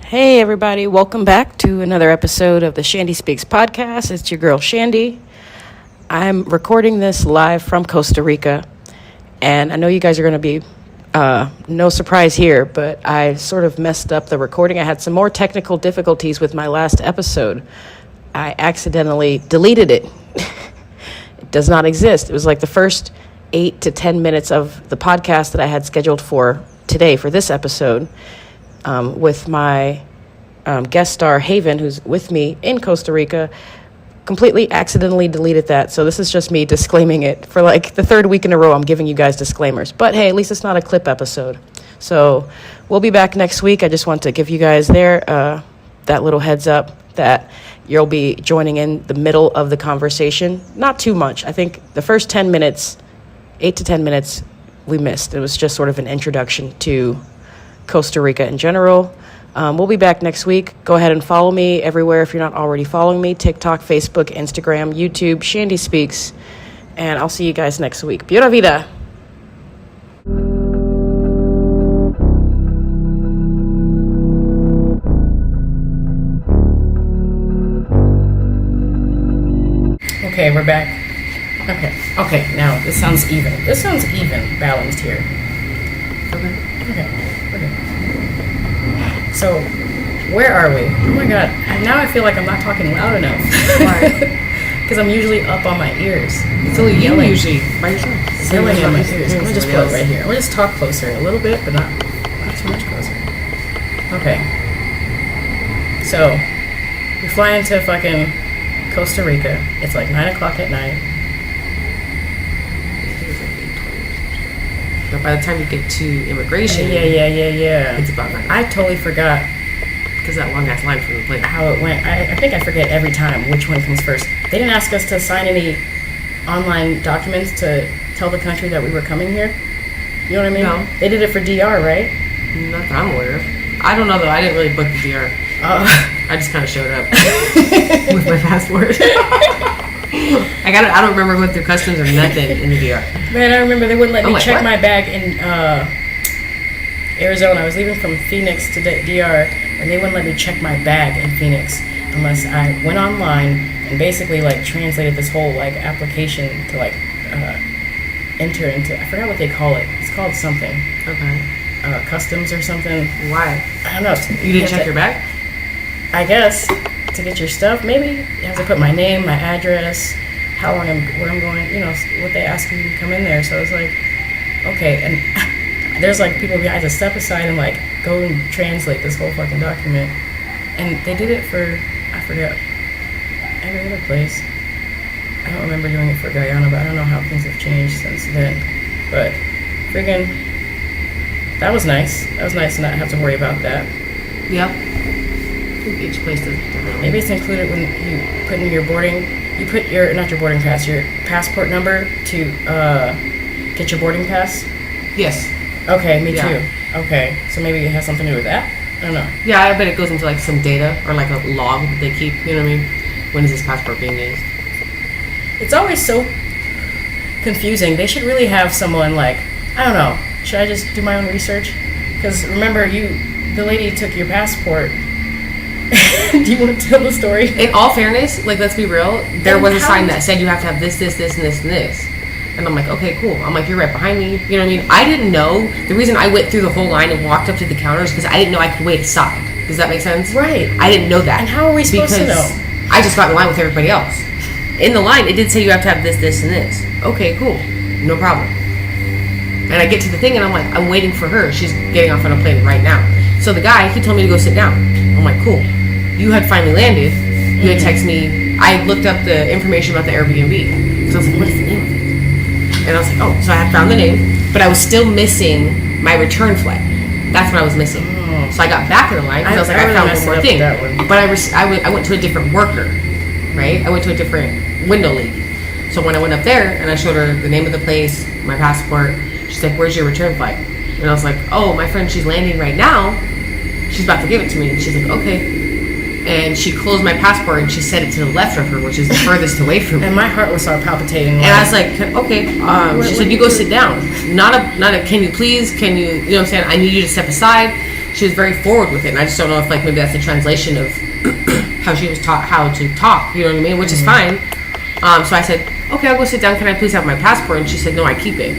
Hey everybody, welcome back to another episode of the Chandie Speaks podcast. It's your girl Chandie. I'm recording this live from Costa Rica, and I know you guys are going to be no surprise here, but I sort of messed up the recording. I had some more technical difficulties with my last episode. I accidentally deleted it. It does not exist. It was like the first 8 to 10 minutes of the podcast that I had scheduled for today for this episode. With my guest star, Haven, who's with me in Costa Rica, completely accidentally deleted that. So this is just me disclaiming it. For like the third week in a row, I'm giving you guys disclaimers. But hey, at least it's not a clip episode. So we'll be back next week. I just want to give you guys that little heads up that you'll be joining in the middle of the conversation. Not too much. I think the first 10 minutes, 8 to 10 minutes, we missed. It was just sort of an introduction to Costa Rica in general. We'll be back next week. Go ahead and follow me everywhere if you're not already following me. TikTok, Facebook, Instagram, YouTube, Chandie Speaks. And I'll see you guys next week. Pura vida. Okay, we're back. Okay, now this sounds even. Balanced here. Okay. So, where are we? Oh my god, now I feel like I'm not talking loud enough. Why? Because I'm usually up on my ears. It's only you usually by yourself. It's yelling in my ears. I'm going to just put it right here. I'm going to just talk closer a little bit, but not too much closer. Okay. So, we fly into fucking Costa Rica. It's like 9 o'clock at night. But by the time you get to immigration, yeah. It's about 9. I totally forgot because that long ass line from the plane. How it went. I think I forget every time which one comes first. They didn't ask us to sign any online documents to tell the country that we were coming here. You know what I mean? No. They did it for DR, right? Not that I'm aware of. I don't know though. I didn't really book the DR. I just kind of showed up with my passport. I don't remember going through customs or nothing in the DR. Man, I remember they wouldn't let me check my bag in Arizona. I was leaving from Phoenix to DR, and they wouldn't let me check my bag in Phoenix unless I went online and basically like translated this whole like application to like enter into. I forgot what they call it. It's called something. Okay. Customs or something. Why? I don't know. You didn't check your bag? I guess to get your stuff. Maybe you have to put my name, my address, where I'm going. You know what they ask you to come in there. So I was like, okay. And there's like people behind to step aside and like go and translate this whole fucking document. And they did it for, I forget, every other place. I don't remember doing it for Guyana, but I don't know how things have changed since then. But friggin', that was nice. That was nice to not have to worry about that. Yep. Each place does. Maybe it's included when you put in your not your boarding pass, your passport number to get your boarding pass. Yes. Okay, me too. Okay, so maybe it has something to do with that. I don't know. Yeah, I bet it goes into like some data or like a log that they keep. You know what I mean? When is this passport being used? It's always so confusing. They should really have someone like, I don't know. Should I just do my own research? Because remember, the lady took your passport. Do you want to tell the story? In all fairness, like let's be real, there was a sign that said you have to have this, and this, and this. And I'm like, okay, cool. I'm like, you're right behind me. You know what I mean? I didn't know. The reason I went through the whole line and walked up to the counters because I didn't know I could wait aside. Does that make sense? Right. I didn't know that. And how are we supposed to know? I just got in line with everybody else. In the line, it did say you have to have this, and this. Okay, cool. No problem. And I get to the thing and I'm like, I'm waiting for her. She's getting off on a plane right now. So the guy, he told me to go sit down. I'm like, cool. You had finally landed. You had texted me. I looked up the information about the Airbnb. So I was like, what is the name of it? And I was like, oh, so I had found the name, but I was still missing my return flight. That's what I was missing. Oh. So I got back in the line because I was like, I found one more thing. But I went to a different worker, right? I went to a different window lady. So when I went up there and I showed her the name of the place, my passport, she's like, where's your return flight? And I was like, oh, my friend, she's landing right now. She's about to give it to me. And she's like, okay. And she closed my passport and she set it to the left of her, which is the furthest away from me. And my heart was started palpitating. And I was like, okay. She said, you go sit down. Not a, can you please, you know what I'm saying? I need you to step aside. she was very forward with it, and I just don't know if like maybe that's a translation of how she was taught how to talk. You know what I mean? Which is fine. So I said, okay, I'll go sit down. Can I please have my passport? And she said, no, I keep it.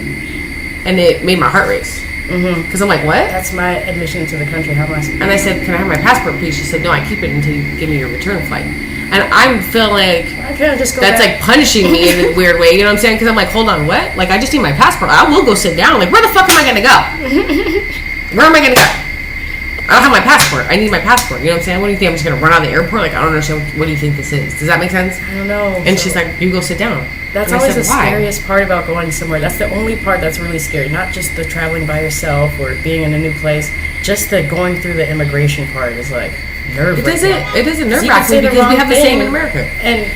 And it made my heart race. Because I'm like, what? That's my admission to the country. How much? And I said, can I have my passport, please? She said, no, I keep it until you give me your return flight. And I feel like I can't just go that's back. like punishing me in a weird way. You know what I'm saying? Because I'm like, hold on, what? Like, I just need my passport. I will go sit down. Like, where the fuck am I going to go? Where am I going to go? I don't have my passport. I need my passport. You know what I'm saying? What do you think? I'm just going to run out of the airport? Like, I don't understand. What do you think this is? Does that make sense? I don't know. And she's like, you go sit down. That's and always said, the why? scariest part about going somewhere. That's the only part that's really scary. Not just the traveling by yourself or being in a new place. Just the going through the immigration part is like nerve-wracking. It is a nerve-wracking because we have the same in America. And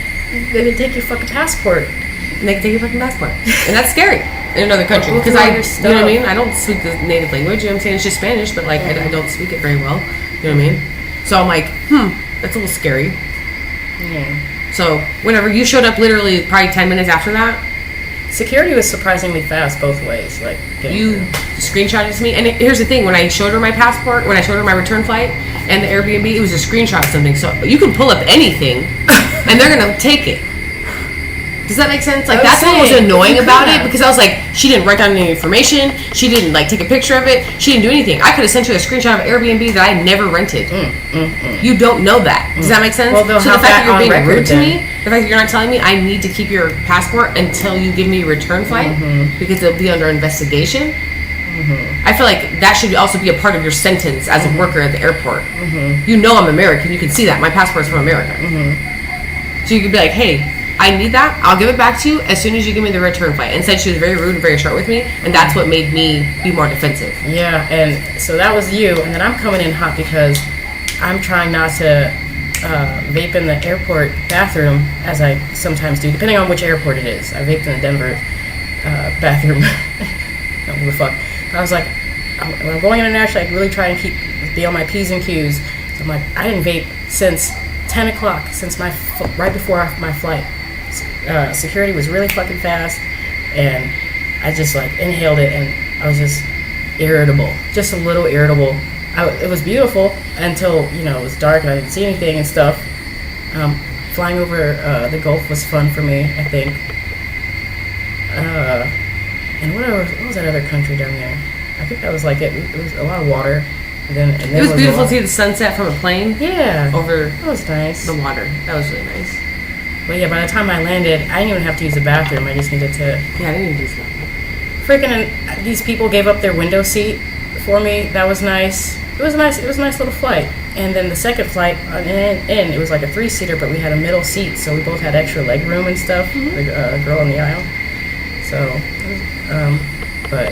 they take your fucking passport. And they can take your fucking passport. And that's scary in another country. Because you know what I mean? I don't speak the native language. You know what I'm saying? It's just Spanish, but like I don't speak it very well. You know what I mean? So I'm like, that's a little scary. Yeah. So whenever you showed up, literally probably 10 minutes after that, security was surprisingly fast both ways. Like you screenshotted it to me. And here's the thing: when I showed her my passport, when I showed her my return flight and the Airbnb, it was a screenshot of something. So you can pull up anything, and they're gonna take it. Does that make sense? Like, that's what was annoying about it, because I was like, she didn't write down any information. She didn't, like, take a picture of it. She didn't do anything. I could have sent you a screenshot of Airbnb that I never rented. You don't know that. Does that make sense? Well, so the fact that you're being rude to me, the fact that you're not telling me I need to keep your passport until you give me a return flight, because it'll be under investigation, I feel like that should also be a part of your sentence as a worker at the airport. You know I'm American. You can see that. My passport's from America. So you could be like, hey, I need that. I'll give it back to you as soon as you give me the return flight. And said she was very rude and very short with me, and that's what made me be more defensive. Yeah, and so that was you, and then I'm coming in hot because I'm trying not to vape in the airport bathroom, as I sometimes do, depending on which airport it is. I vaped in the Denver bathroom. Don't give a fuck. I was like, when I'm going international, I really try and be on my P's and Q's. So I'm like, I didn't vape since 10 o'clock, since right before my flight. Security was really fucking fast, and I just like inhaled it, and I was just irritable, just a little irritable. It was beautiful until it was dark and I didn't see anything and stuff. Flying over the Gulf was fun for me, I think. And what was that other country down there? I think that was like it. It was a lot of water. And then it was beautiful to see the sunset from a plane. Yeah, over that was nice. The water, that was really nice. But yeah, by the time I landed, I didn't even have to use the bathroom. I just needed to. Yeah, I didn't even use the bathroom. Freaking, these people gave up their window seat for me. That was nice. It was nice. It was a nice little flight. And then the second flight it was like a 3-seater, but we had a middle seat, so we both had extra leg room and stuff. The girl in the aisle. So, but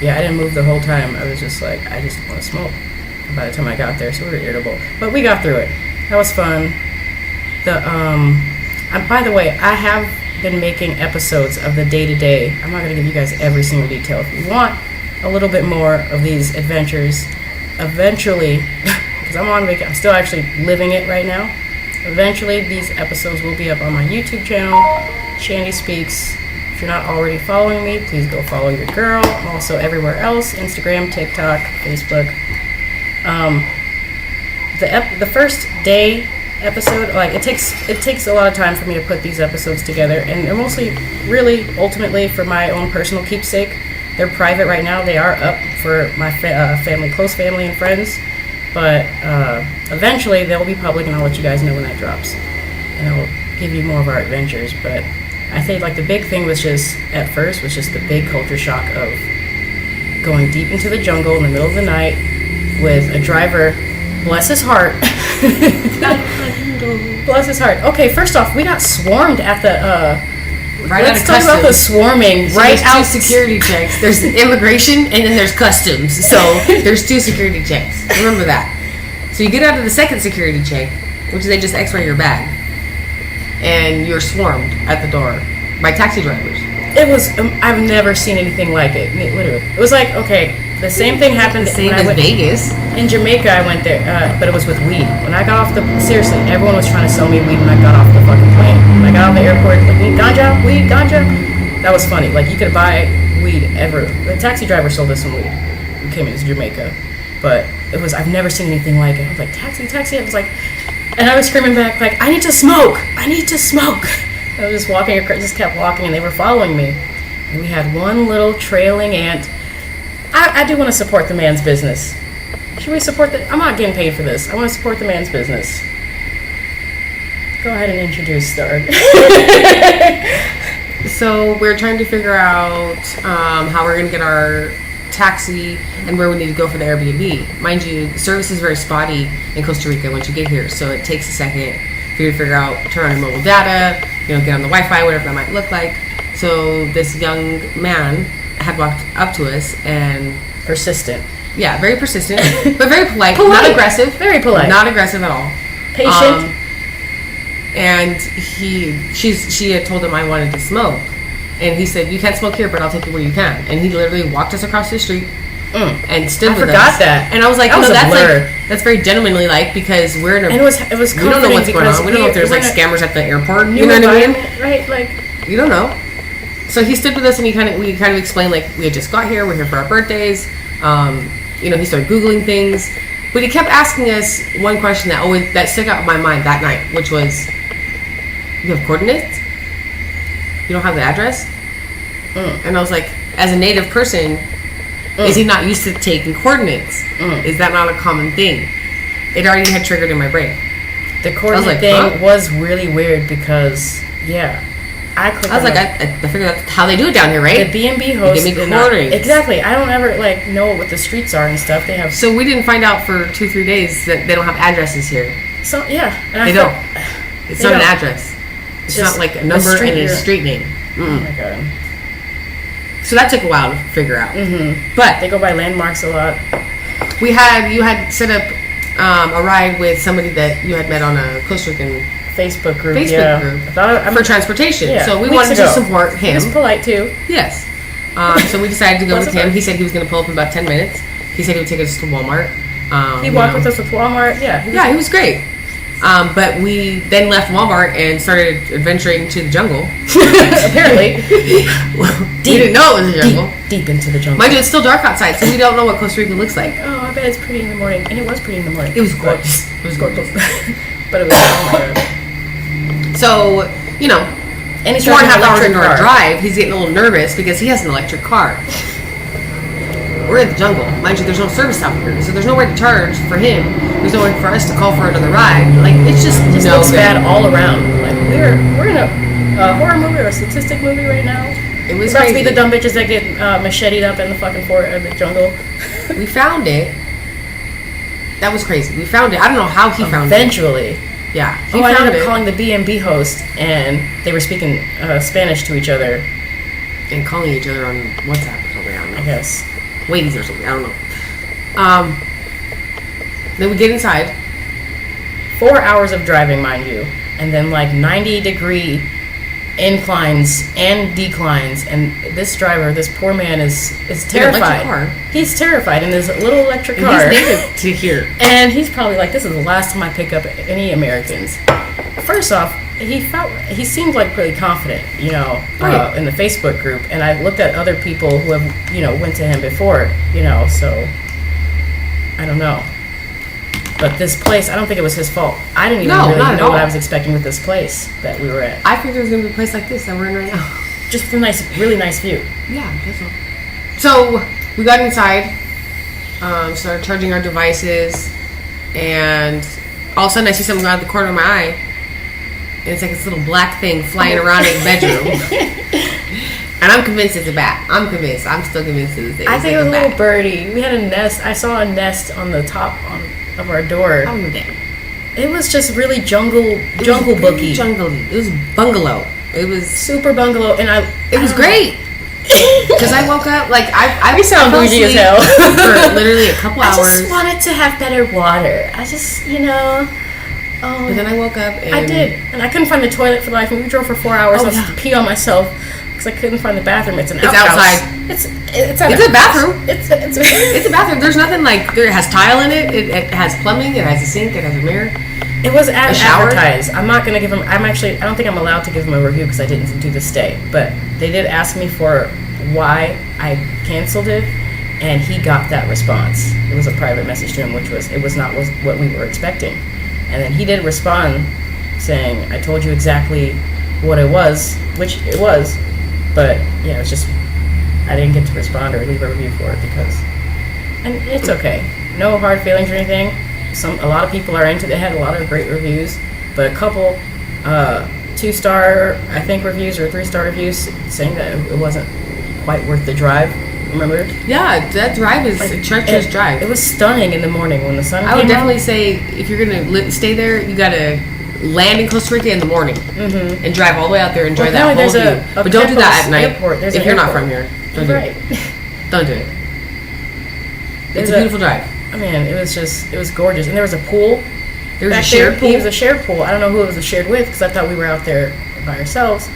yeah, I didn't move the whole time. I was just like, I just want to smoke. By the time I got there, so we were irritable, but we got through it. That was fun. By the way, I have been making episodes of the day-to-day. I'm not going to give you guys every single detail. If you want a little bit more of these adventures, eventually, because I'm on vacation, I'm still actually living it right now. Eventually, these episodes will be up on my YouTube channel, Chandie Speaks. If you're not already following me, please go follow your girl. I'm also everywhere else: Instagram, TikTok, Facebook. The first day episode, like it takes a lot of time for me to put these episodes together, and they're mostly really ultimately for my own personal keepsake. They're private right now. They are up for my family, close family and friends, but eventually they'll be public, and I'll let you guys know when that drops, and I'll give you more of our adventures. But I think like the big thing was just the big culture shock of going deep into the jungle in the middle of the night with a driver, bless his heart. Bless his heart. Okay, first off, we got swarmed at the let's talk about the swarming. So right out. 2 security checks. There's immigration, and then there's customs. So there's 2 security checks. Remember that. So you get out of the second security check, which is they just X-ray your bag, and you're swarmed at the door by taxi drivers. It was. I've never seen anything like it. Literally, it was like, okay, the same thing happened. The same as Vegas. In Jamaica, I went there, but it was with weed. When I got off seriously, everyone was trying to sell me weed when I got off the fucking plane. When I got off the airport, like, weed, ganja. That was funny. Like, you could buy weed ever. The taxi driver sold us some weed. We came into Jamaica. but I've never seen anything like it. I was like, taxi, taxi. I was like, and I was screaming back, like, I need to smoke. I need to smoke. I was just walking, just kept walking, and they were following me. And we had one little trailing ant. I do want to support the man's business. Should we support I'm not getting paid for this. I want to support the man's business. Go ahead and introduce Stark. So we're trying to figure out how we're going to get our taxi and where we need to go for the Airbnb. Mind you, the service is very spotty in Costa Rica once you get here, so it takes a second for you to figure out, turn on your mobile data, get on the Wi-Fi, whatever that might look like. So this young man had walked up to us and... Persistent. Yeah, very persistent, but very polite. Not aggressive. Very polite. Not aggressive at all. Patient. And she had told him I wanted to smoke. And he said, you can't smoke here, but I'll take you where you can. And he literally walked us across the street and stood with us. I forgot that. And I was like, that's very gentlemanly, like, because we're in a... And it was we don't know what's going on. We don't know if there's, like, scammers at the airport. You know what I mean? Right, like... You don't know. So he stood with us, and we kind of explained, like, we had just got here. We're here for our birthdays. He started Googling things. But he kept asking us one question that stuck out in my mind that night, which was, you have coordinates? You don't have the address? And I was like, as a native person, is he not used to taking coordinates? Is that not a common thing? It already had triggered in my brain. The coordinate thing was really weird because, I figured that's how they do it down here, right? The B&B host give me coordinates. Exactly. I don't ever know what the streets are and stuff. They have. So we didn't find out for 2-3 days that they don't have addresses here. So they don't. It's not an address. It's not like a number and a street name. Oh my god. So that took a while to figure out. But they go by landmarks a lot. You had set up a ride with somebody that you had met on a Costa Rican Facebook group for transportation. Yeah, so we wanted to support him. He was polite too. Yes. So we decided to go with him. He said he was going to pull up in about 10 minutes. He said he would take us to Walmart. He walked with us to Walmart. He was great. But we then left Walmart and started adventuring to the jungle. Apparently. We didn't know it was a jungle. Deep into the jungle. Mind you, it's still dark outside, so we don't know what Costa Rica looks like. Oh, I bet it's pretty in the morning. And it was pretty in the morning. It was gorgeous. It was gorgeous. But it was, oh my god. So, and he's 4.5 hours into our drive, he's getting a little nervous because he has an electric car. We're in the jungle. Mind you, there's no service out here, so there's nowhere to charge for him. There's nowhere for us to call for another ride. Like, it's just looks bad all around. Like, we're in a horror movie or a statistic movie right now. It was about to be the dumb bitches that get macheted up in the fucking the jungle. We found it. That was crazy. We found it. I don't know how he found it. Eventually. Yeah. I ended up calling the B&B host, and they were speaking Spanish to each other. And calling each other on WhatsApp or something, I don't know. I guess. Waze or something, I don't know. Then we get inside. 4 hours of driving, mind you. And then 90-degree inclines and declines, and this driver, this poor man is terrified. Car. He's terrified in this little electric car. He's native to here, and he's probably like, "This is the last time I pick up any Americans." First off, he seemed like really confident, right. In the Facebook group, and I looked at other people who have went to him before, so I don't know. But this place, I don't think it was his fault. I didn't even really know what I was expecting with this place that we were at. I figured it was going to be a place like this that we're in right now. Just a really nice view. Yeah, that's all. So we got inside, started charging our devices, and all of a sudden I see something out of the corner of my eye, and it's like this little black thing flying around in the bedroom. And I'm convinced it's a bat. I'm convinced. I'm still convinced it's a thing. I think it was a little birdie. We had a nest. I saw a nest on the top of our door. Oh, damn. It was just really jungle booky. Jungly. It was bungalow. It was super bungalow, and it was great. Because I woke up we sound bougie as hell for literally a couple hours. I just wanted to have better water. I just But then I woke up and I did, and I couldn't find the toilet for the life. And we drove for 4 hours. I was to pee on myself because I couldn't find the bathroom. It's outside. It's a bathroom. It's a bathroom. There's nothing it has tile in it. It has plumbing. It has a sink. It has a mirror. It was advertised. I'm not going to give him. I don't think I'm allowed to give him a review because I didn't do the stay. But they did ask me for why I canceled it, and he got that response. It was a private message to him, it was not what we were expecting. And then he did respond saying, I told you exactly what it was, which it was, but yeah, it's just, I didn't get to respond or leave a review for it because, and it's okay. No hard feelings or anything. A lot of people are into it. They had a lot of great reviews, but a couple 2-star, I think, reviews or 3-star reviews saying that it wasn't quite worth the drive. Remember? Yeah, that drive is a treacherous drive. It was stunning in the morning when the sun came out. I would definitely say if you're gonna stay there, you gotta land in Costa Rica in the morning and drive all the way out there and enjoy that whole view. But don't do that at night if you're not from here. Don't do it. Don't do it. It's a beautiful drive. I mean, it was gorgeous, and there was a pool. There was a shared pool. It was a shared pool. I don't know who it was shared with because I thought we were out there by ourselves.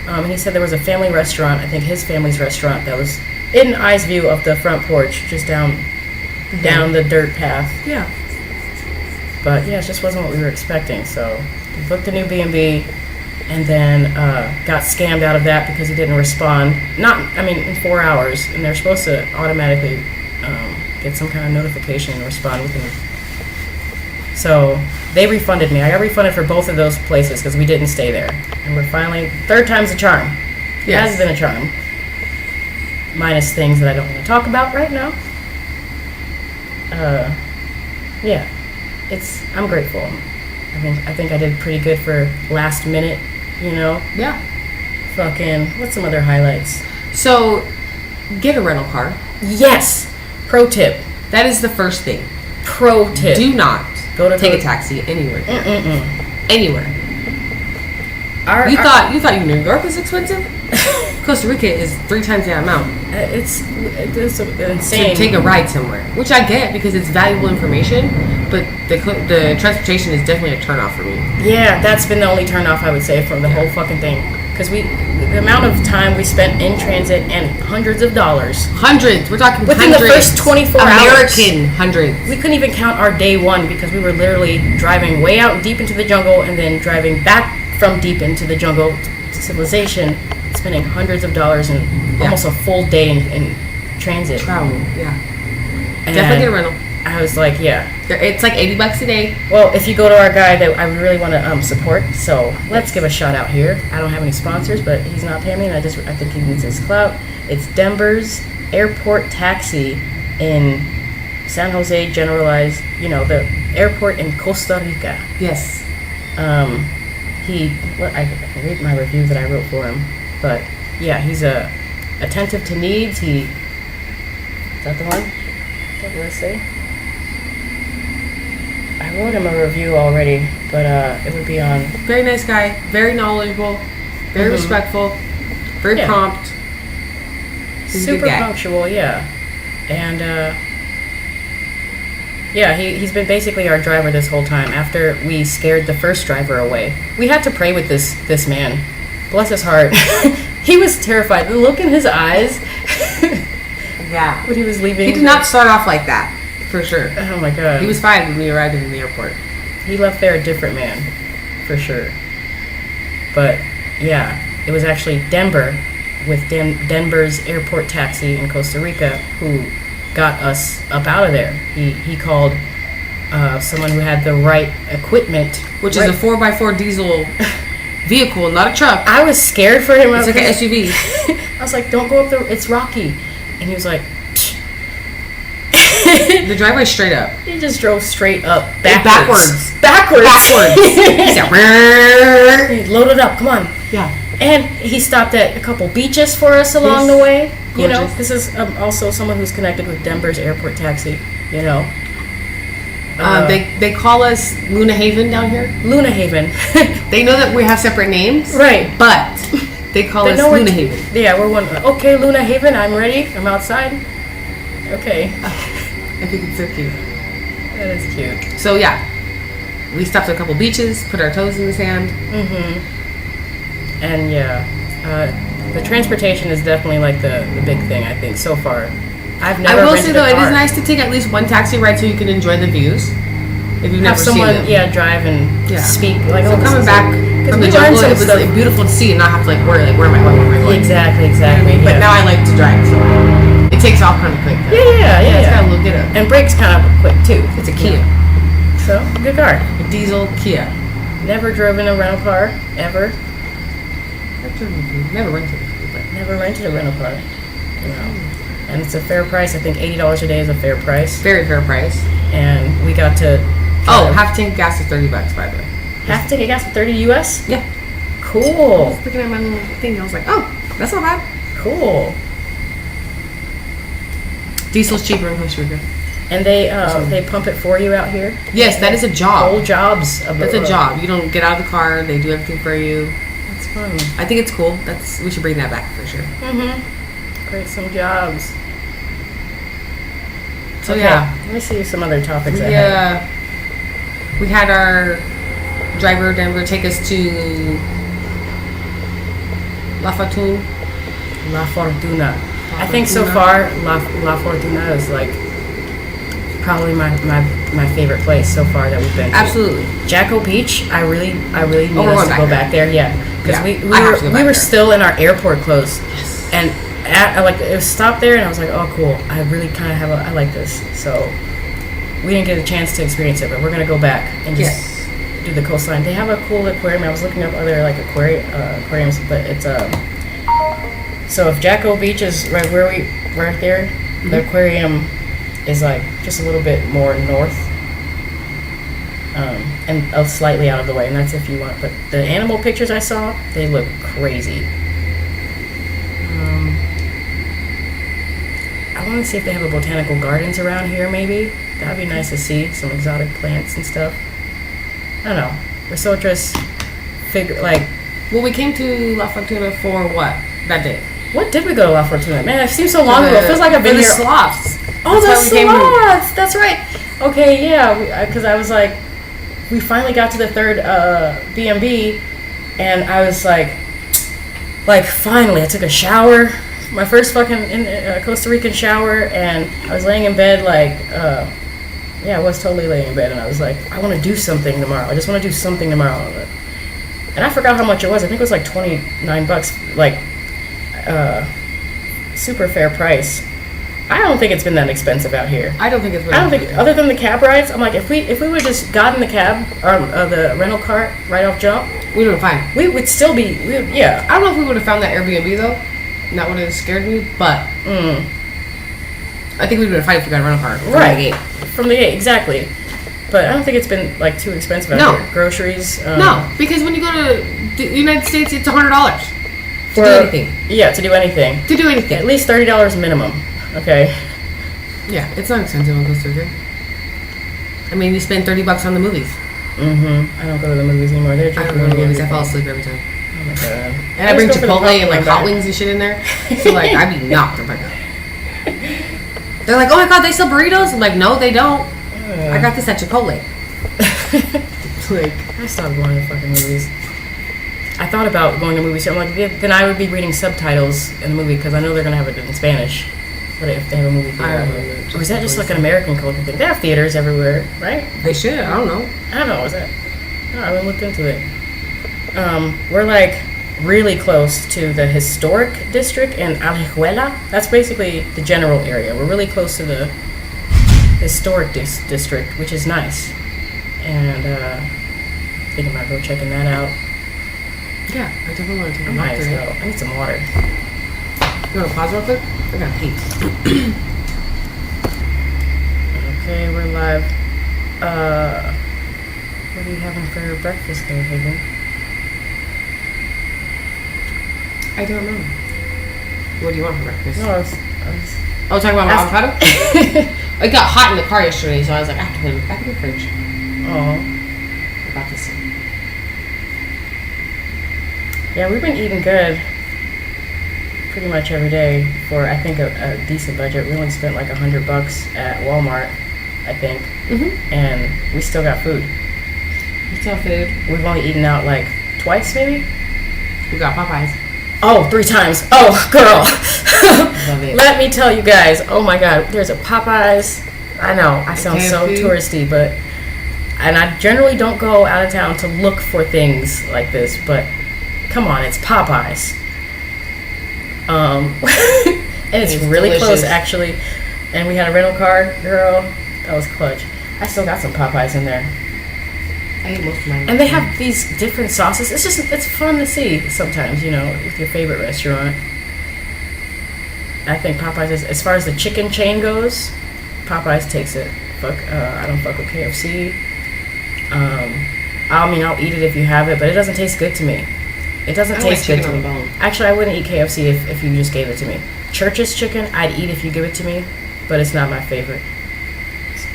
And he said there was a family restaurant. I think his family's restaurant that was in eyes view of the front porch, just down the dirt path. Yeah. But yeah, it just wasn't what we were expecting. So we booked a new B&B, and then got scammed out of that because he didn't respond. In 4 hours, and they're supposed to automatically get some kind of notification and respond within. So they refunded me. I got refunded for both of those places because we didn't stay there, and we're finally third time's a charm. It has been a charm. Minus things that I don't want to talk about right now. Yeah, I'm grateful. I think I did pretty good for last minute, you know? Yeah. Fucking, what's some other highlights? So, get a rental car. Yes! Pro tip. That is the first thing. Pro tip. Do not take a taxi anywhere. Anywhere. You thought New York was expensive? Costa Rica is 3 times that amount. It's insane. To take a ride somewhere, which I get because it's valuable information, but the transportation is definitely a turnoff for me. Yeah, that's been the only turnoff I would say from the whole fucking thing. Because the amount of time we spent in transit and hundreds of dollars. Hundreds. We're talking within hundreds. The first 24 hours. American hundreds. We couldn't even count our day one because we were literally driving way out deep into the jungle and then driving back from deep into the jungle to civilization, spending hundreds of dollars and almost a full day in transit. Travel, yeah. And definitely get a rental. I was like, yeah. It's like $80 a day. Well, if you go to our guy that I really want to support, so let's give a shout out here. I don't have any sponsors, but he's not paying me, and I think he needs his clout. It's Denver's Airport Taxi in San Jose, generalized, the airport in Costa Rica. Yes. I can read my review that I wrote for him, but yeah, he's attentive to needs. Is that the one? What did I say? I wrote him a review already, but it would be on. Very nice guy, very knowledgeable, very respectful, very prompt. He's super punctual, yeah, and he's been basically our driver this whole time. After we scared the first driver away, we had to pray with this man. Bless his heart. He was terrified. The look in his eyes. Yeah. When he was leaving. He did not start off like that, for sure. Oh my God. He was fine when we arrived in the airport. He left there a different man, for sure. But yeah, it was actually Denver with Denver's Airport Taxi in Costa Rica who got us up out of there. He called someone who had the right equipment, which is a 4x4 diesel vehicle, not a truck. I was scared for him. It's like an SUV. I was like, "Don't go up there. It's rocky." And he was like, the driveway straight up. He just drove straight up, backwards. He said, he loaded up. Come on. Yeah. And he stopped at a couple beaches for us along the way. Gorgeous. This is also someone who's connected with Denver's Airport Taxi. They call us Luna Haven down here. Luna Haven. They know that we have separate names, right? But they call us Luna Haven. Yeah, we're one. Okay, Luna Haven. I'm ready. I'm outside. Okay. I think it's so cute. That is cute. So yeah, we stopped at a couple beaches, put our toes in the sand. And yeah, the transportation is definitely like the big thing, I think, so far. I've never. I will say though, it is nice to take at least one taxi ride so you can enjoy the views. If you've never seen them. Drive and speak. Like, so coming back from the jungle, it was like beautiful to see and not have to where am I going? Exactly. But now I like to drive, so It takes off kind of quick, though. Yeah. It's got a little get up. And brakes kind of quick, too. It's a Kia. So, good car. A diesel Kia. Never driven a rental car, ever. Never rented it. Never rented a rental car. And it's a fair price. I think $80 a day is a fair price. Very fair price. And we got to... half tank gas is $30, by the way. Half tank gas for $30 US? Yeah. Cool. I was looking at my little thing. I was like, oh, that's not bad. Cool. Diesel's cheaper in Costa Rica. And they pump it for you out here? Yes, that is a job. Whole jobs. That's a job. You don't get out of the car. They do everything for you. That's fun. I think it's cool. We should bring that back for sure. Create some jobs. So okay, yeah. Let me see some other topics. We had our driver Denver take us to La Fortuna. La Fortuna. I think so far La Fortuna is like probably my favorite place so far that we've been to. Absolutely. Jaco Beach, I really need us to go back there. Yeah, because we were still in our airport clothes. Yes. And it was stopped there, and I was like, oh cool, I really kind of I like this. So we didn't get a chance to experience it, but we're gonna go back and just do the coastline. They have a cool aquarium. I was looking up other like aquariums, but it's so if Jaco Beach is right there, the aquarium is like just a little bit more north, and slightly out of the way, and that's if you want. But the animal pictures I saw, they look crazy. I want to see if they have a botanical gardens around here. Maybe that'd be nice to see some exotic plants and stuff. I don't know. Resortras Well, we came to La Fortuna for what that day? What did we go to La Fortuna? Man, it seems so long ago. It feels like I've been here. The sloths. Oh, the sloths. That's right. Okay, yeah. Because I was like, we finally got to the third B&B, and I was like finally, I took a shower. My first fucking Costa Rican shower, and I was laying in bed I was totally laying in bed, and I was like, I want to do something tomorrow. I just want to do something tomorrow. And I forgot how much it was. I think it was like $29, super fair price. I don't think it's been that expensive out here. I don't think it's been. I don't think, other than the cab rides, I'm like, if we would have just gotten the cab or the rental car right off jump, we would have been fine. We would still be, yeah. I don't know if we would have found that Airbnb though. That would have scared me, but I think we would have fine if we got a rental car from the gate. From the gate, exactly. But I don't think it's been too expensive out here. Groceries. No, because when you go to the United States, it's $100 to do anything. Yeah, to do anything. To do anything. At least $30 minimum. Okay. Yeah, it's not expensive in Costa Rica. I mean, you spend $30 on the movies. I don't go to the movies anymore. I don't go to the movies. I fall asleep every time. Oh my god. And I bring Chipotle and hot wings and shit in there. So I'd be knocked. I'm like, they're like, oh my god, they sell burritos? I'm like, no, they don't. I got this at Chipotle. I stopped going to fucking movies. I thought about going to movies. I'm like, then I would be reading subtitles in the movie because I know they're gonna have it in Spanish. But if they have a movie theater, or is that just like an American culture thing? They have theaters everywhere, right? They should. I don't know. I don't know. Is that? No, I haven't looked into it. We're really close to the historic district in Alajuela. That's basically the general area. We're really close to the historic district, which is nice. And thinking about checking that out. Yeah, I definitely want to take a walk today. I need some water. You want to pause real quick? I got to pee. Okay, we're live. What are you having for breakfast there, Hagen? I don't know. What do you want for breakfast? No, I was talking about my avocado? It got hot in the car yesterday, so I was like, I have to put it back in the fridge. Oh. About this. Yeah, we've been eating good pretty much every day for, I think, a decent budget. We only spent like $100 at Walmart, I think. And we still got food. We still have food. We've only eaten out like twice, maybe? We got Popeyes. Oh, 3 times. Oh, girl. Love it. Let me tell you guys. Oh my God. There's a Popeyes. I know. I sound so touristy, but... And I generally don't go out of town to look for things like this, but come on, it's Popeyes. And it's really close, actually. And we had a rental car, girl. That was clutch. I still got some Popeyes in there. I ate most of mine. And they have these different sauces. It's fun to see sometimes, you know, with your favorite restaurant. I think Popeyes is, as far as the chicken chain goes, Popeyes takes it. I don't fuck with KFC. I'll eat it if you have it, but it doesn't taste good to me. It doesn't taste good to me. Actually, I wouldn't eat KFC if you just gave it to me. Church's chicken, I'd eat if you give it to me, but it's not my favorite.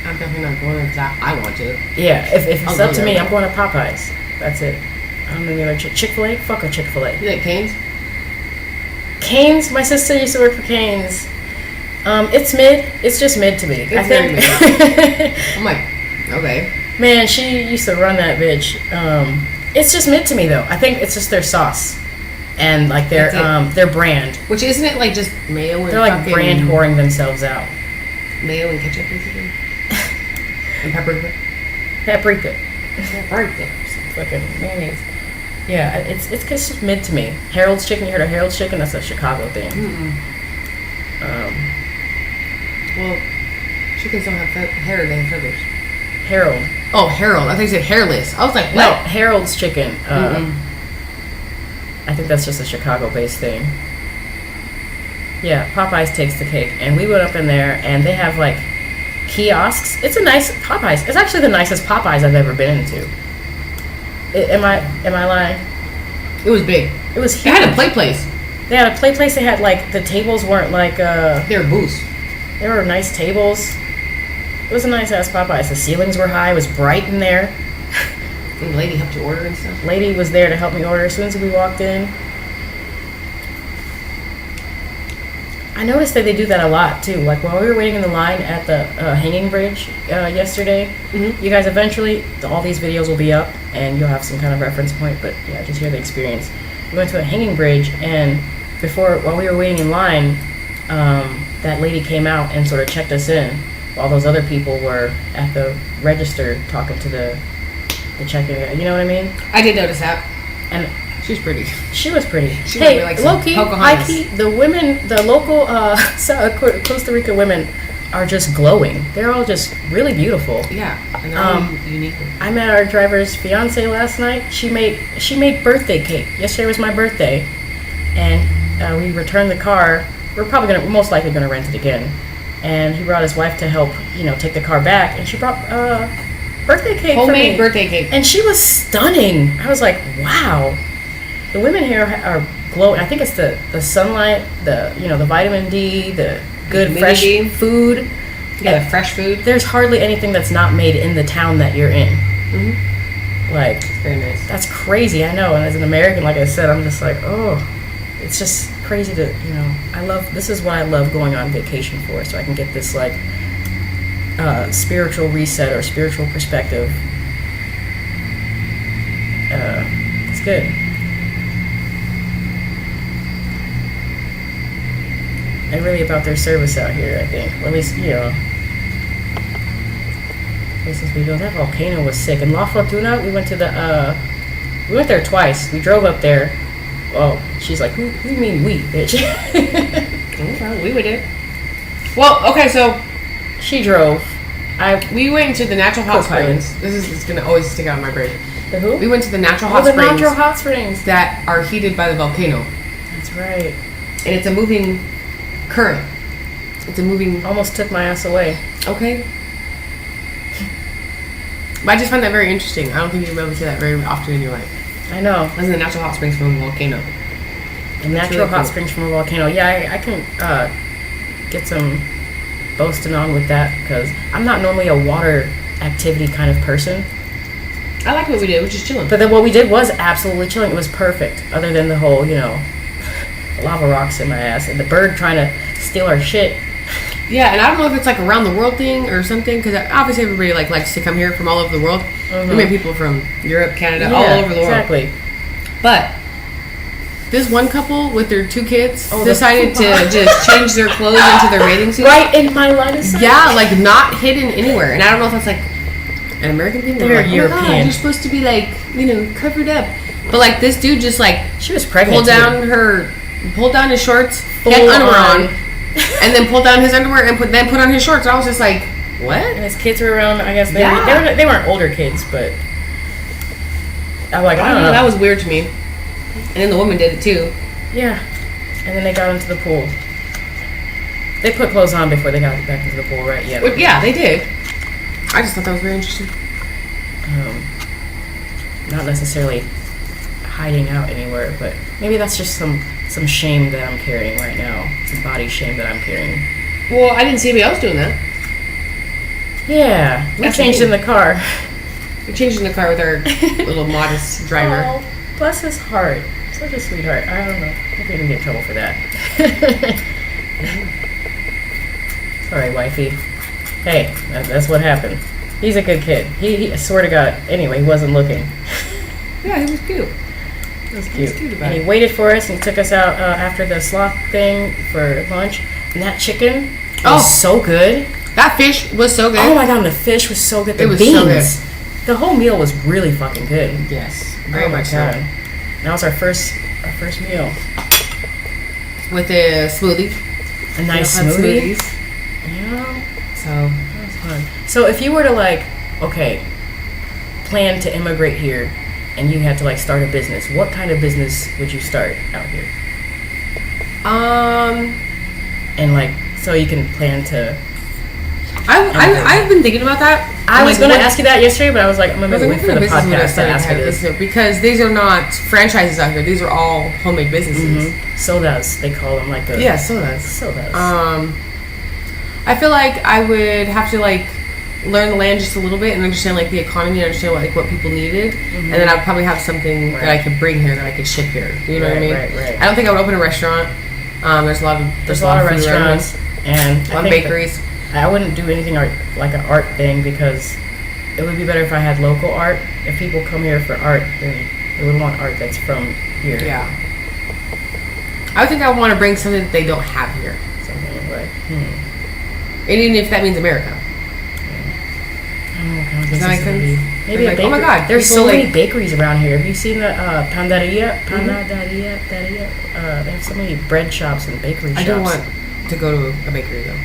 I'm definitely not going there because I want to. Yeah, if it's up to me, I'm going to Popeyes. That's it. I don't know any other Chick-fil-A. Fuck a Chick-fil-A. You like Cane's? Cane's. My sister used to work for Cane's. It's mid. It's just mid to me. It's very mid. I'm like, okay. Man, she used to run that bitch. It's just mid to me though. I think it's just their sauce and like their brand. Which isn't it like just mayo and they're like brand whoring themselves out. Mayo and ketchup basically. And paprika. Paprika. Fucking mayonnaise. Yeah, it's just mid to me. Harold's Chicken. You heard of Harold's Chicken? That's a Chicago thing. Well, chickens don't have hair, they have feathers. Harold. Oh, Harold. I think you said hairless. I was like, what? No, Harold's Chicken. I think that's just a Chicago-based thing. Yeah, Popeyes takes the cake. And we went up in there, and they have, like, kiosks. It's a nice Popeyes. It's actually the nicest Popeyes I've ever been into. Am I lying? It was big. It was huge. They had a play place. They had a play place. They had, like, the tables weren't, like, they were booths. They were nice tables. It was a nice ass Popeyes. The ceilings were high. It was bright in there. And the lady helped you order and stuff? Lady was there to help me order as soon as we walked in. I noticed that they do that a lot too. Like while we were waiting in the line at the hanging bridge yesterday, you guys eventually, all these videos will be up and you'll have some kind of reference point, but yeah, just hear the experience. We went to a hanging bridge and while we were waiting in line, that lady came out and sort of checked us in while those other people were at the register talking to the check-in guy. You know what I mean? I did notice that. And she was pretty. She was pretty. She hey, like low-key, high-key, the women, the local Costa Rica women are just glowing. They're all just really beautiful. Yeah, and they're all unique. I met our driver's fiance last night. She made birthday cake. Yesterday was my birthday, and we returned the car. We're most likely gonna rent it again. And he brought his wife to help, take the car back. And she brought birthday cake. Homemade birthday cake. And she was stunning. I was like, wow. The women here are glowing. I think it's the sunlight, the vitamin D, the good humidity. Fresh food. Yeah, the fresh food. There's hardly anything that's not made in the town that you're in. Like, it's very nice. That's crazy, I know. And as an American, like I said, I'm just like, oh, it's just crazy to, this is what I love going on vacation for, so I can get this, like, spiritual reset or spiritual perspective. It's good. They're really about their service out here, I think. Or at least, places we go. That volcano was sick. In La Fortuna, we went to we went there twice. We drove up there. Well, she's like, who you mean we, bitch? Okay, we would it. Well, okay, so she drove. We went to the natural hot springs. This is gonna always stick out in my brain. The who? We went to the natural hot springs. The natural hot springs that are heated by the volcano. That's right. And it's a moving current. It's a moving. Almost took my ass away. Okay. But I just find that very interesting. I don't think you'll be able to see that very often in your life. I know. Those are the natural hot springs from a volcano. The natural hot springs from a volcano. Yeah, I can get some boasting on with that because I'm not normally a water activity kind of person. I like what we did, which is chilling. But then what we did was absolutely chilling. It was perfect. Other than the whole, lava rocks in my ass and the bird trying to steal our shit. Yeah, and I don't know if it's like around the world thing or something, because obviously everybody likes to come here from all over the world. We met people from Europe, Canada, all over the world. Exactly. But this one couple with their 2 kids decided to just change their clothes into their bathing suits. Right in my line of sight. Yeah, like not hidden anywhere. And I don't know if that's like an American thing. They're like, European. Oh, you're supposed to be like, covered up. But like this dude just like she was pregnant. Pulled down his shorts, he had underwear on, and then pulled down his underwear and then put on his shorts. I was just like, what? And his kids were around. I guess they weren't older kids, but I'm like, I don't know. That was weird to me. And then the woman did it too. Yeah. And then they got into the pool. They put clothes on before they got back into the pool, right? Yeah. Well, yeah, they did. I just thought that was very interesting. Not necessarily hiding out anywhere, but maybe that's just some shame that I'm carrying right now. Some body shame that I'm carrying. Well, I didn't see anybody else doing that. Yeah. We changed in the car. We changed in the car with our little modest driver. Oh, bless his heart. Such a sweetheart. I don't know. Hope he didn't get in trouble for that. Sorry, wifey. Hey, that's what happened. He's a good kid. He I swear to God. Anyway, he wasn't looking. Yeah, he was cute. It was cute. And he waited for us and took us out after the sloth thing for lunch. And that chicken was so good. That fish was so good. Oh my God, the fish was so good. The was beans. So good. The whole meal was really fucking good. Yes, very much so. That was our first meal. With a smoothie. A nice smoothie. Yeah. So that was fun. So if you were to plan to immigrate here and you had to start a business, what kind of business would you start out here? And so you can plan to. I've been thinking about that. I was going to ask you that yesterday, but I was like, I'm going to wait for the podcast to ask you this. Because these are not franchises out here. These are all homemade businesses. 𝙁𝙗, they call them Yeah, 𝙁𝙗. I feel like I would have to learn the land just a little bit and understand the economy and understand what people needed. And then I'd probably have something that I could bring here that I could ship here. You know what I mean? Right. I don't think I would open a restaurant. There's a lot of restaurants and a lot of bakeries. I wouldn't do anything an art thing because it would be better if I had local art. If people come here for art, then they would want art that's from here. Yeah. I think I would want to bring something that they don't have here. Something right. And even if that means America. Does that make sense? Maybe a bakery. Oh my God, there's so many bakeries around here. Have you seen the 𝘶𝙠𝙠𝙠? They have so many bread shops and bakery shops. I do want to go to a bakery though.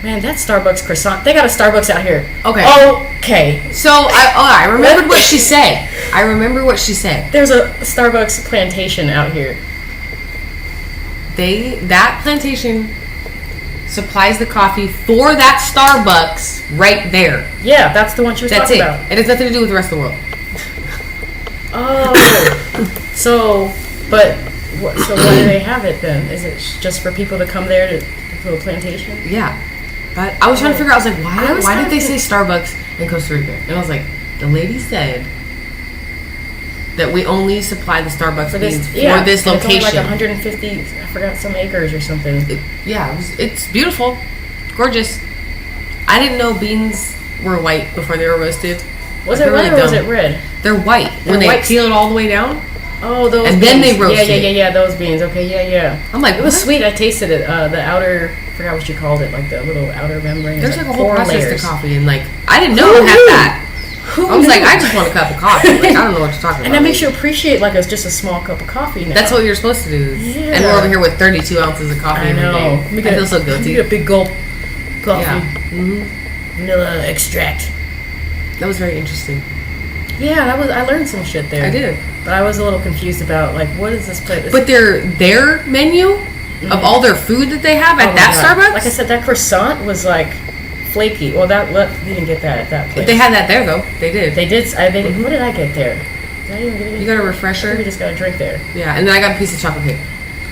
Man, that Starbucks croissant. They got a Starbucks out here. Okay. So I remembered what she said. There's a Starbucks plantation out here. That plantation supplies the coffee for that Starbucks right there. Yeah, that's the one she was talking about. It has nothing to do with the rest of the world. So why do they have it then? Is it just for people to come there to a plantation? Yeah. But I was trying to figure out, I was like, why did they say Starbucks in Costa Rica? And I was like, the lady said that we only supply the Starbucks for this location. It's only 150, I forgot, some acres or something. It's beautiful. Gorgeous. I didn't know beans were white before they were roasted. Was it white or was it red? They're white. When they peel it all the way down. Oh, those and beans. Then they roast it. Yeah, those beans. Okay, yeah. I'm like, it was sweet. I tasted it. The outer, I forgot what you called it, the little outer membrane. There's a whole process to coffee, and I didn't know it had that. I was like, I just want a cup of coffee. I don't know what you're talking about. And that makes you appreciate it's just a small cup of coffee now. That's what you're supposed to do. Yeah. And we're over here with 32 ounces of coffee every day. I feel so guilty. Get a big gulp coffee. Yeah. Vanilla extract. That was very interesting. Yeah, I learned some shit there. I did. But I was a little confused about what is this place? But their menu of all their food that they have at that Starbucks. Like I said, that croissant was flaky. Well, we didn't get that at that place. They had that there though. They did. They did. What did I get there? Did I even get anything? You got a refresher. We just got a drink there. Yeah, and then I got a piece of chocolate cake.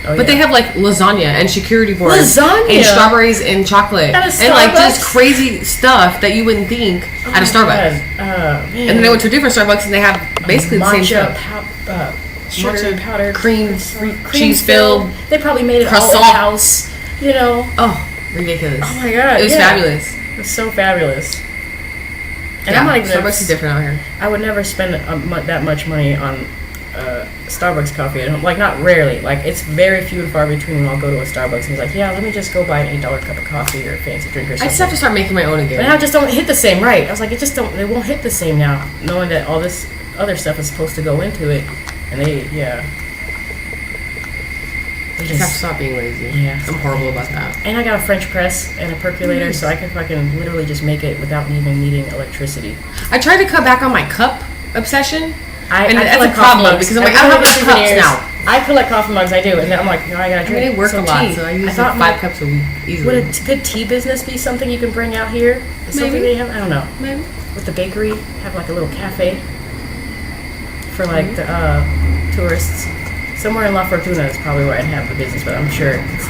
Oh, but they have lasagna and charcuterie boards. Lasagna? And strawberries and chocolate. At a Starbucks? And just crazy stuff that you wouldn't think at a Starbucks. Man. And then I went to a different Starbucks and they have basically the same stuff. Sugar powder, cream cheese filled. They probably made it croissant. all in house. Oh, ridiculous. Oh my God. It was fabulous. It was so fabulous. And I'm Starbucks is different out here. I would never spend that much money on Starbucks coffee at home. Not rarely. It's very few and far between when I'll go to a Starbucks and be let me just go buy an $8 cup of coffee or a fancy drink or something. I just have to start making my own again. And I just don't hit the same, right? I was like, it won't hit the same now, knowing that all this other stuff is supposed to go into it. And I just have to stop being lazy. Yeah. I'm horrible about that. And I got a French press and a percolator, so I can fucking literally just make it without even needing electricity. I tried to cut back on my cup obsession. And that's collect a problem coffee mugs. because I'm like, I don't have enough cups now. I collect coffee mugs, I do, and then I'm like, no, I gotta drink. They work a lot, so I use like 5 cups a week easily. Would a good tea business be something you can bring out here? Is something they have? I don't know. Maybe. With the bakery, have like a little cafe for like the tourists. Somewhere in La Fortuna is probably where I'd have the business, but I'm sure it's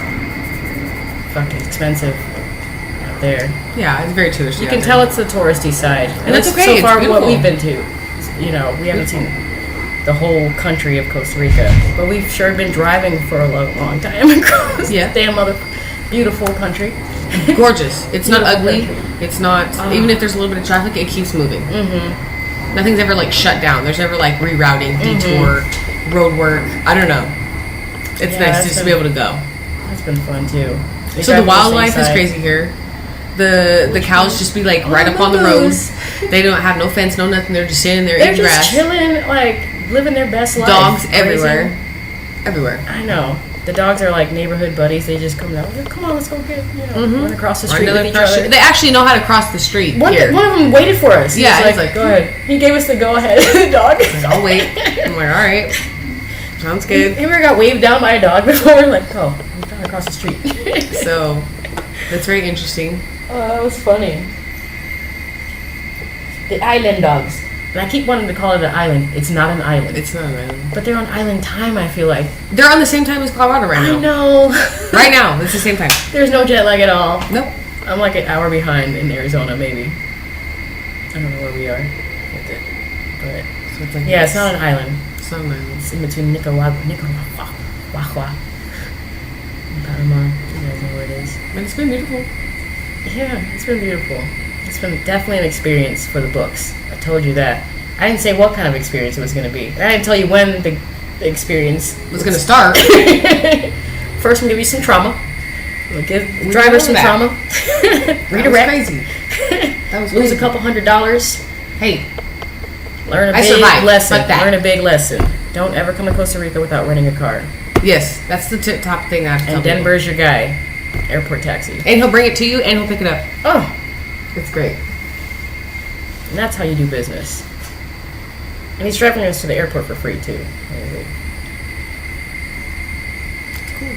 fucking expensive out there. Yeah, it's very touristy. You can tell it's the touristy side, and that's okay. So far, it's what we've been to, you know, we haven't seen the whole country of Costa Rica, but we've sure been driving for a long time across the damn other beautiful country. Gorgeous. It's not ugly. Country. It's not. Even if there's a little bit of traffic, it keeps moving. Mm-hmm. Nothing's ever like shut down. There's never like rerouting, detour, road work. I don't know. It's nice just to be able to go. That's been fun too. So the wildlife is crazy here. The cows just be like right up on the roads. They don't have no fence, no nothing. They're just sitting there eating grass. They're just chilling, like living their best life. Dogs everywhere. Everywhere. I know. The dogs are like neighborhood buddies. They just come down. Come on, let's go get run across the street with each other. They actually know how to cross the street here. One of them waited for us. He's like, go ahead. He gave us the go ahead. The dog. I'll wait. I'm like, all right, sounds good. Have you ever got waved down by a dog before? We're like, oh, I'm trying to cross the street. So that's very interesting. Oh, that was funny. The island dogs. And I keep wanting to call it an island. It's not an island. It's not an island. But they're on island time, I feel like. They're on the same time as Colorado right now. I know. Right now, it's the same time. There's no jet lag at all. Nope. I'm like an hour behind in Arizona, maybe. I don't know where we are with it. But, so it's like it's not an island. It's not an island. It's in between Nicaragua, and Panama. You guys know where it is. But it's been beautiful. Yeah, it's been beautiful. It's been definitely an experience for the books. I told you that. I didn't say what kind of experience it was going to be. I didn't tell you when the experience was going to start. First, I'm going to give you some trauma. We'll give the driver some trauma. Redirect. Crazy. That was Lose a couple $100. Hey. Learn a big lesson. Learn a big lesson. Don't ever come to Costa Rica without renting a car. Yes, that's the top thing that I have to tell And Denver's your guy. Airport taxi. And he'll bring it to you and he'll pick it up. Oh. It's great. And that's how you do business. And he's driving us to the airport for free, too. Cool.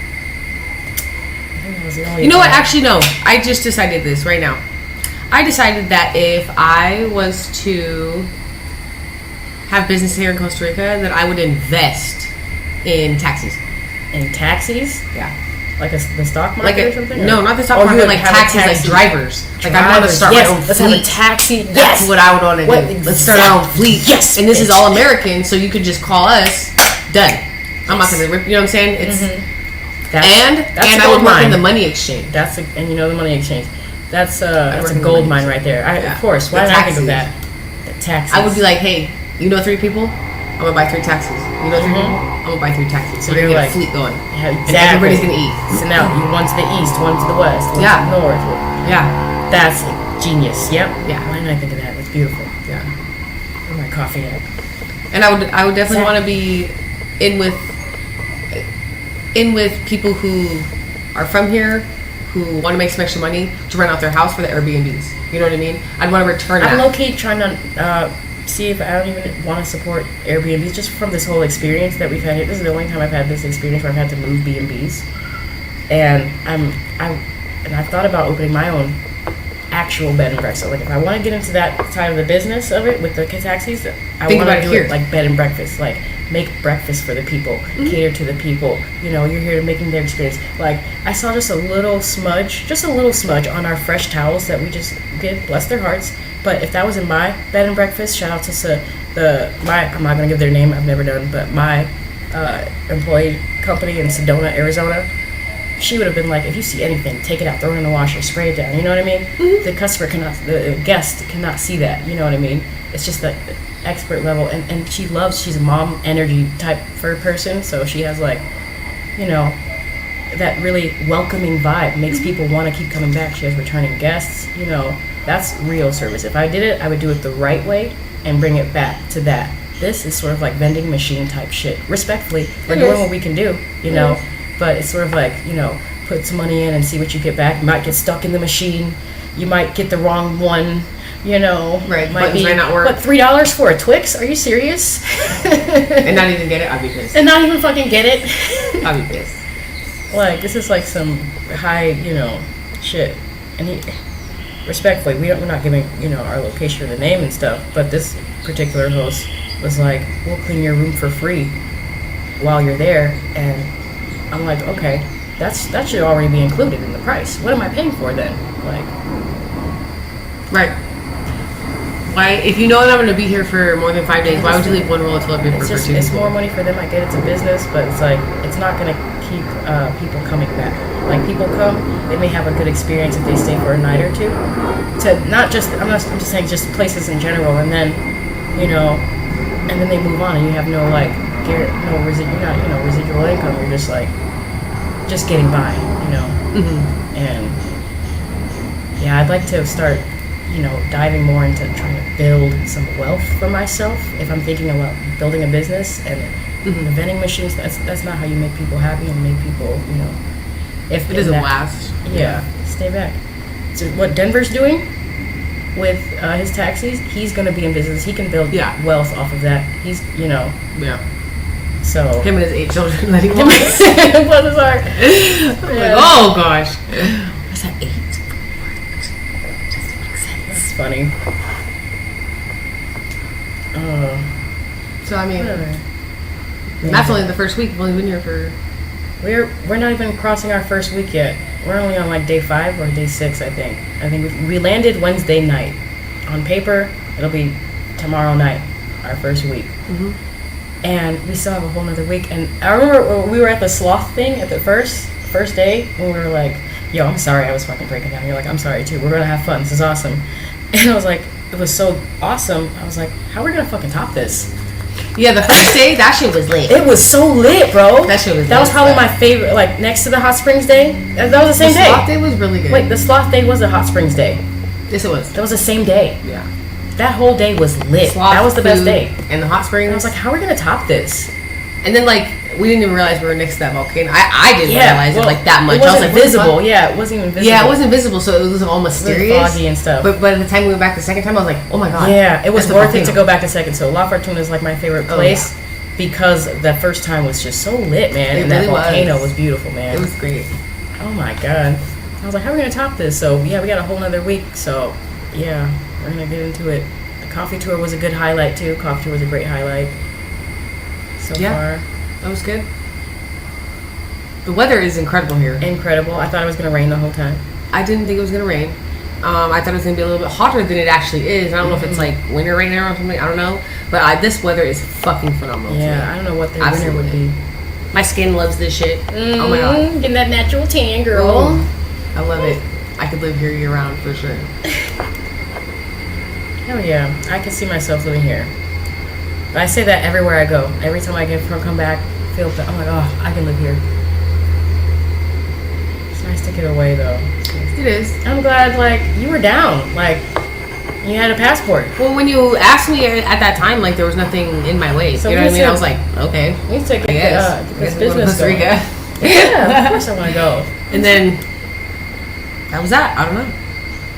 You know what? Actually, no. I just decided this right now. I decided that if I was to have business here in Costa Rica, that I would invest in taxis. In taxis? Yeah. Like the stock market or something? No, not the stock market, like taxis, like drivers. Like I want to start my own fleet. Let's have a taxi. That's what I would want to do. Let's start our own fleet. Yes. And this is all American, so you could just call us. Done. I'm not going to rip, you know what I'm saying? It's and I would work in the money exchange. And you know the money exchange. That's a gold mine right there. Of course. Why did I think of that? The taxis. I would be like, hey, you know 3 people? I'm going to buy 3 taxis. You know 3 people? I'm going to buy 3 taxis. So we're going to get a fleet going. Yeah, exactly. And everybody's going to eat. So now, one to the east, one to the west, one to the north. Yeah. That's genius. Yep. Yeah. Why didn't I think of that? It's beautiful. Yeah. Where's my coffee at? And I would definitely want to be in with people who are from here, who want to make some extra money to rent out their house for the Airbnbs. You know what I mean? I'd want to return that. I'm low-key trying to see if I don't even want to support Airbnbs just from this whole experience that we've had here. This is the only time I've had this experience where I've had to move B&Bs. And I've thought about opening my own actual bed and breakfast. So like if I want to get into that side of the business of it with the taxis, I want to do it like bed and breakfast, like make breakfast for the people, cater to the people. You know, you're here to making their experience. Like I saw just a little smudge on our fresh towels that we just did, bless their hearts. But if that was in my bed and breakfast, shout out to I'm not gonna give their name, I've never done, but my employee company in Sedona, Arizona, she would have been like, if you see anything, take it out, throw it in the washer, spray it down. You know what I mean? The guest cannot see that. You know what I mean? It's just the expert level, and she's a mom energy type person, so she has like, you know, that really welcoming vibe, makes people want to keep coming back. She has returning guests, you know. That's real service. If I did it, I would do it the right way and bring it back to that. This is sort of like vending machine type shit. Respectfully, we're doing what we can do, you know. but it's sort of like, you know, put some money in and see what you get back. You might get stuck in the machine. You might get the wrong one. You know, right? Might be, might not work. What, $3 for a Twix? Are you serious? And not even get it? I'd be pissed. And not even fucking get it? I'd be pissed. Like, this is like some high, you know, shit. And he, respectfully, we're not giving, you know, our location or the name and stuff, but this particular host was like, we'll clean your room for free while you're there. And I'm like, okay, that should already be included in the price. What am I paying for then? Like, right. Why, if you know that I'm going to be here for more than 5 days, why would you leave one roll of toilet paper for 2 It's people? more money for them. I get it's a business, but it's like, it's not going to keep people coming back. Like, people come, they may have a good experience if they stay for a night or two. To not just, I'm just saying just places in general, and then, you know, and then they move on, and you have no, like, residual income. You're just like, just getting by, you know. And yeah, I'd like to start, you know, diving more into trying to build some wealth for myself. If I'm thinking about building a business, and the vending machines, that's not how you make people happy and make people, you know. If it doesn't last. Yeah, stay back. So what Denver's doing with his taxis, he's going to be in business. He can build wealth off of that. He's, you know. Yeah. So. Him and his 8 children that he wants. Bless his heart. Like, oh gosh. What's that 8? That's funny. So I mean, Whatever. that's only the first week. We've only been here for. We're not even crossing our first week yet. We're only on like day 5 or day 6, I think. I think we landed Wednesday night. On paper, it'll be tomorrow night, our first week. And we still have a whole nother week. And I remember we were at the sloth thing at the first day, and we were like, yo, I'm sorry, I was fucking breaking down. You're like, I'm sorry too. We're gonna have fun. This is awesome. And I was like, it was so awesome. I was like, how are we gonna fucking top this? Yeah, the first day, that shit was lit. It was so lit, bro. That shit was lit. That was probably my favorite, like, next to the hot springs day. That was the same day. The sloth day was really good. Wait, the sloth day was the hot springs day. Yes, it was. That was the same day. Yeah. That whole day was lit. Sloth, that was the best day. And the hot springs. And I was like, how are we gonna top this? And then, like, we didn't even realize we were next to that volcano. I didn't realize it, like, that much. It wasn't I was like, visible. Yeah, it wasn't even visible. Yeah, it wasn't visible, so it was all mysterious. Really foggy and stuff. But by the time we went back the second time, I was like, oh my god. Yeah, it was that's worth it to go back a second. So La Fortuna is like my favorite place. Yeah. Because that first time was just so lit, man. It and that really volcano was beautiful, man. It was great. Oh my god. I was like, how are we going to top this? So, yeah, we got a whole nother week. So, yeah, we're going to get into it. The coffee tour was a good highlight, too. Coffee tour was a great highlight so far. That was good. The weather is incredible here. Incredible. I thought it was going to rain the whole time. I didn't think it was going to rain. I thought it was going to be a little bit hotter than it actually is. I don't know if it's like winter right now or something. I don't know. But this weather is fucking phenomenal. Yeah, I don't know what their winter would be. My skin loves this shit. Oh my god. Getting that natural tan, girl. Oh, I love it. I could live here year round for sure. Hell yeah. I can see myself living here. I say that everywhere I go. Every time I come back, feel that, I'm like, oh, I can live here. It's nice to get away, though. It is. I'm glad, like, you were down. Like, you had a passport. Well, when you asked me at that time, like, there was nothing in my way. So you know what I mean? I was like, okay. We need to get this we're going to business Costa Rica. Yeah, of course I want to go. And then, that was that. I don't know.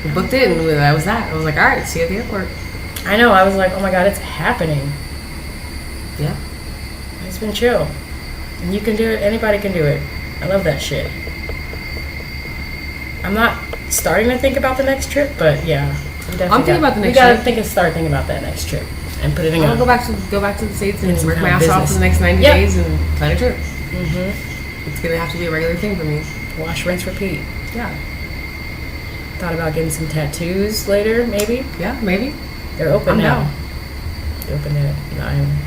We booked it, and that was that. I was like, all right, see you at the airport. I know. I was like, oh my god, it's happening. Yeah. It's been chill. And you can do it. Anybody can do it. I love that shit. I'm not starting to think about the next trip, but yeah. I'm thinking about the next trip. trip. We gotta start thinking about that next trip and put it in. I'll go back to the States and work my ass off for the next 90 Yep. days and plan a trip. Mm-hmm. It's gonna have to be a regular thing for me. Wash, rinse, repeat. Yeah. Thought about getting some tattoos later, maybe. Yeah, maybe. They're open I'm now. down. They're open at 9.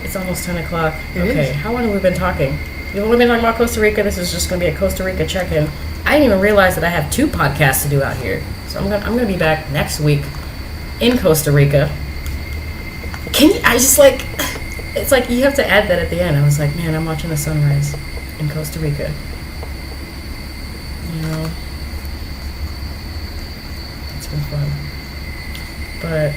It's almost 10 o'clock. It okay, is. How long have we been talking? We've only been talking about Costa Rica. This is just going to be a Costa Rica check-in. I didn't even realize that I have 2 podcasts to do out here. So I'm gonna be back next week in Costa Rica. It's like you have to add that at the end. I was like, man, I'm watching the sunrise in Costa Rica. You know? It's been fun. But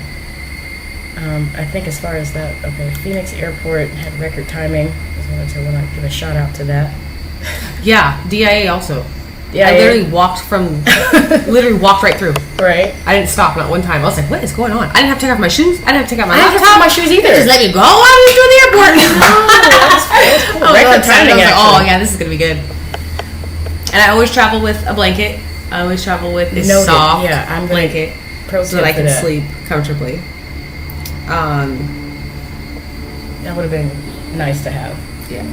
I think as far as that, okay, Phoenix Airport had record timing. I just want to give a shout out to that. Yeah, 𝙫𝙭 also. Yeah, I literally walked right through. Right. I didn't stop not one time. I was like, what is going on? I didn't have to take off my shoes. I didn't have to take out my I didn't laptop. have to take my shoes either. Just let me go on through the airport. Cool. Record timing, I was like, actually. oh yeah, this is gonna be good. And I always travel with a blanket. I always travel with a Noted. soft Yeah, I'm gonna blanket pro so that I tip for can that. sleep comfortably. That would have been nice to have. Yeah.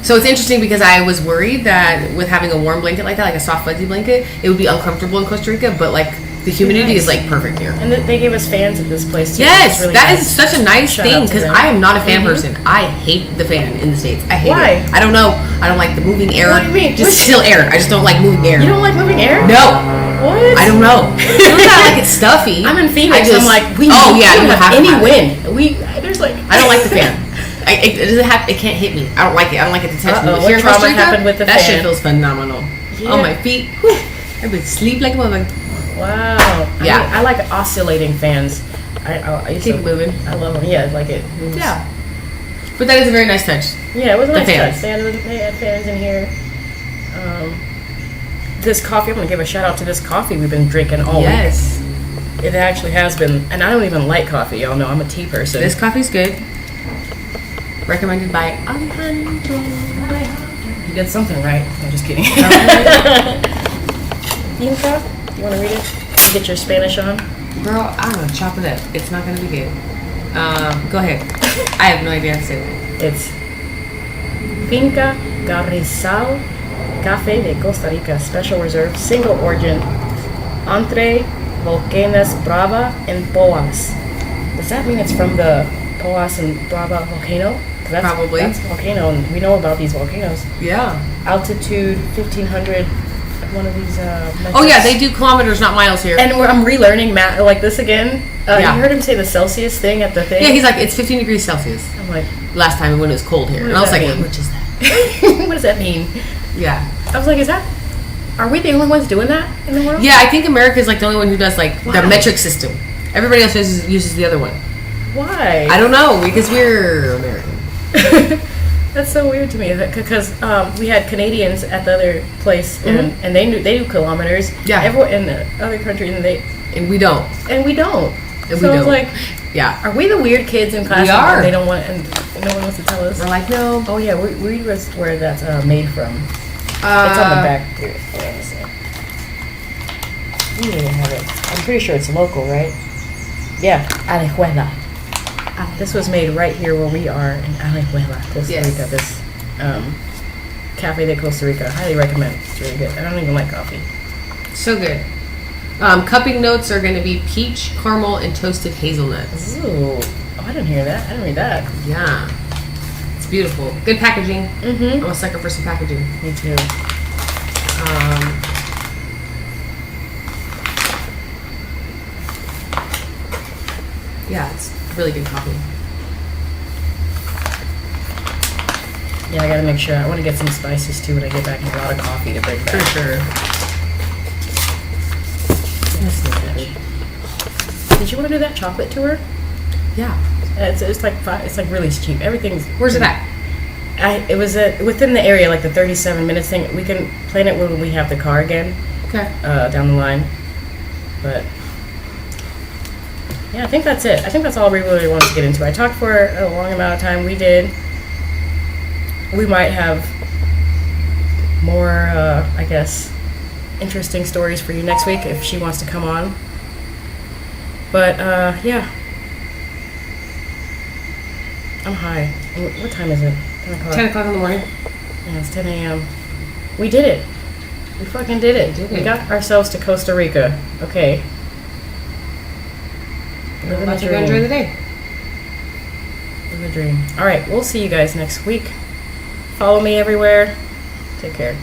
So it's interesting because I was worried that with having a warm blanket like that, like a soft fuzzy blanket, it would be uncomfortable in Costa Rica, but like the humidity is like perfect here. And they gave us fans at this place too. Yes, It's really that nice. is such a nice Shout thing out to because them. I am not a fan person. I hate the fan in the States. I hate Why? it. I don't know. I don't like the moving air. What do you mean? Just still air. I just don't like moving air. You don't like moving air? No. What? I don't know. It's not like it's stuffy. I'm in Phoenix. I'm like, we oh yeah, don't you have have any to have it. wind. There's like I don't like the fan. It doesn't have. It can't hit me. I don't like it. I don't like it to touch me. Uh-oh, But here in what Costa trauma Rica, happened with the that fan? shit feels phenomenal. Yeah. On my feet. Whew, I would sleep like a mother. wow. Yeah. I like oscillating fans. I used Keep to, it moving. I love them. Yeah, like it. Moves. Yeah. But that is a very nice touch. Yeah, it was a The nice fans. touch. They had fans in here. This coffee, I'm gonna give a shout out to this coffee we've been drinking all week. Yes. It actually has been, and I don't even like coffee. Y'all know I'm a tea person. This coffee's good. Recommended by Alejandro. You did something right. I'm just kidding. Finca, you want to read it? You get your Spanish on. Girl, I'm gonna chop it up. It's not gonna be good. Go ahead. I have no idea how to say that. It's Finca 𝙬𝙖 Café de Costa Rica, Special Reserve, Single Origin, Entre Volcanes Brava and Poas. Does that mean it's from the Poas and Brava volcano? 'Cause Probably. That's a volcano, and we know about these volcanoes. Yeah. Altitude 1,500. One of these. Oh yeah, they do kilometers, not miles here. And I'm relearning math like this again. Yeah. You heard him say the Celsius thing at the thing. Yeah, he's like, it's 15 degrees Celsius. I'm like, Last time when it was cold here, What and I was does like, that how mean? much is that? what does that mean? Yeah. I was like, are we the only ones doing that in the world? Yeah, I think America is like the only one who does like Why? the metric system. Everybody else uses the other one. Why? I don't know because we're American. That's so weird to me because we had Canadians at the other place and they do kilometers. Yeah. Everyone in the other countries And we don't. and we don't. And so we I was don't. like, Yeah. are we the weird kids in class? We are. And they don't want, and no one wants to tell us. We're like, no. Oh yeah, we was where that's made from. It's on the back here. Let me see. We didn't even have it. I'm pretty sure it's local, right? Yeah, 𝙬𝙭𝙀. This was made right here where we are in 𝙬𝙭𝙀, Costa Yes. Rica. This Cafe de Costa Rica. I highly recommend. It's really good. I don't even like coffee. So good. Cupping notes are going to be peach, caramel, and toasted hazelnuts. Ooh. Oh, I didn't hear that. I didn't read that. Yeah. It's beautiful. Good packaging. Mm-hmm. I'm a sucker for some packaging. Me too. Yeah, it's really good coffee. Yeah, I gotta make sure. I want to get some spices too when I get back and a lot of coffee to bring back. For sure. That's not bad. Did you want to do that chocolate tour? Yeah. It's like it's like really cheap. Everything's. Where's it at? It was within the area, like the 37 minutes thing. We can plan it when we have the car again Okay. down the line. But yeah, I think that's it. I think that's all we really wanted to get into. I talked for a long amount of time. We did. We might have more, I guess, interesting stories for you next week if she wants to come on. But yeah. I'm high. What time is it? 10 o'clock. 10 o'clock in the morning. Yeah, it's 10 a.m. We did it. We fucking did it. We got ourselves to Costa Rica. Okay. We're about to go enjoy the day. Live a dream. All right, we'll see you guys next week. Follow me everywhere. Take care.